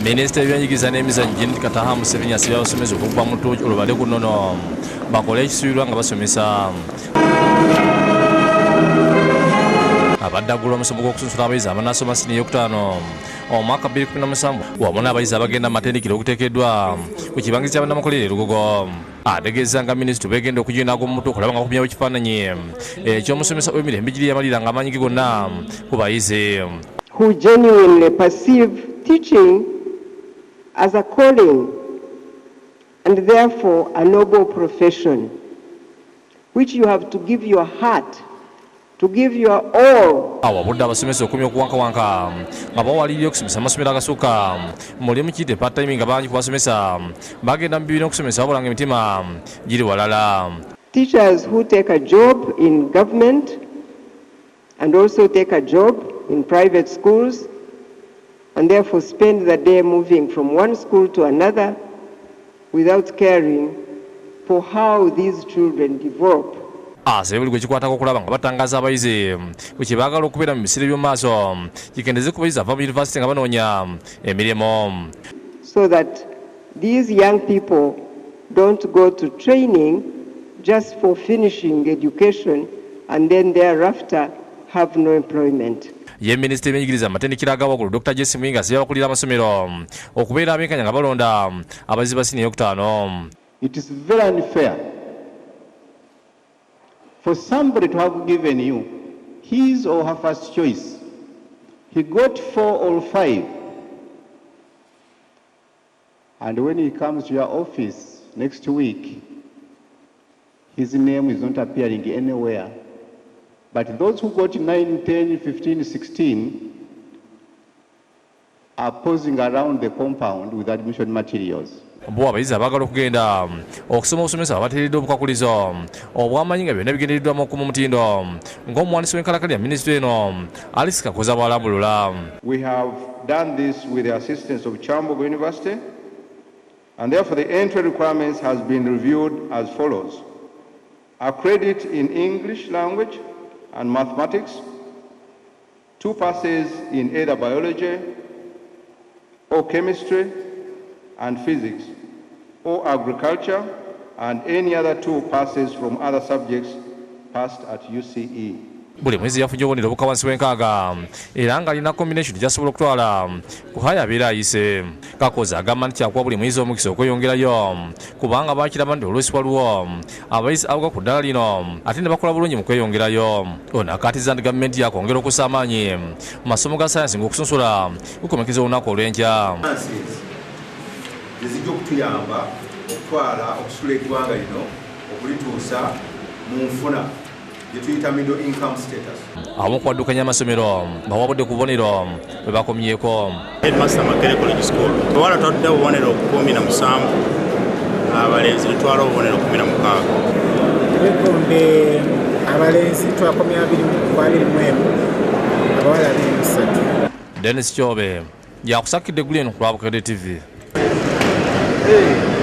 Minisita y'ebyenjigiriza n'emizannyo Janet Kataha Museveni asabye abasomesa okuva mu ttoki olubale kuno bakole ekisuubirwa nga basomesa. Abadde aggula omusomo gw'okusunsula abayizi abanaasoma siniya eyokutaano omwaka 2017 wamu n'abayizi abagenda mu matendekero okuteekeddwa ku kibangirizi kya bannamakolero e Lugogo. Ategeeza nga minisita begenda okugenda ag'omutu okulaba nga bakumyawo ekifaananyi eky'omusomesa w'emirembe giri yamalira nga amaanyi ge gonna ku bayizi. Who genuinely perceive teaching as a calling and therefore a noble profession, which you have to give your heart, to give your all. Awabudde abasomesa okumya okuwankawanka nga bawalirira okusomesa amasomero agasukka mulimu kiyite part-time nga bangi ku basomesa bagenda mu bibiina okusomesa wabula nga emitima giri walala. Teachers who take a job in government and also take a job in private schools and therefore spend the day moving from one school to another without caring for how these children develop. Asabye buli gwe kikwatako okulaba nga batangaza abayizi ku kye baagala okubeera mu biseera by'omu maaso kikendeze ku bayizi ava mu yunivasite nga banoonya emirimu. So that these young people don't go to training just for finishing education and then thereafter have no employment. Ye minisita y'ebyenjigiriza amatendekero aga waggulu Dr. Jesse Muyinga asabye abakulira amasomero okubeera abenkanya nga balonda abayizi ba siniya eyokutaano. It is very unfair for somebody to have given you his or her first choice. He got 4 or 5. And when he comes to your office next week, his name is not appearing anywhere. But those who got 9, 10, 15, 16 are posing around the compound with admission materials. Bo abayizi abaagala okugenda okusoma obusomesa babateereddwa obukakulizo obw'amanyi nga byonna bigendereddwamu okuma omutindo ng'omuwandiisi w'enkalakkalira minisitule eno Alice Kakoza bw'alambulula. We have done this with the assistance of Kyambogo University, and therefore the entry requirements has been reviewed as follows: a credit in English language and mathematics, 2 passes in either biology or chemistry and physics, or agriculture, and any other 2 passes from other subjects passed at UCE. Buli mwezi yafunye obubonero obukka wansi w'enkaaga era ng'alina combination gy'asobola okutwala ku haya abeera ayise. Kakoza agamba nti kyakuwa buli mwezi omukisa okweyongerayo kubanga baakiraba nti oluusi waliwo abayizi abaga ku ddala lino ate ne bakola bulungi mu kweyongerayo. Ono akaatiza nti gavumenti yakwongera okussa amaanyi mu masomo ga sayansi ng'okusunsula kukomekeza olunaku olw'enkya. Ezijja okutuyamba okutwala okusula eggwanga lino okulituusa mu nfuna gye tuyita middle income status. Abamu ku baddukanya amasomero bawabudde ku bubonero bwe bakomyeko. Headmaster Makerere College School twala twatudde obubonero 17, abalenzi ne twala obubonero 16. Twekombe abalenzi twakomya 21, abawala 3. Dennis Kyobe yakusakidde eggulu eno ku Lwabukedde TV. Hey.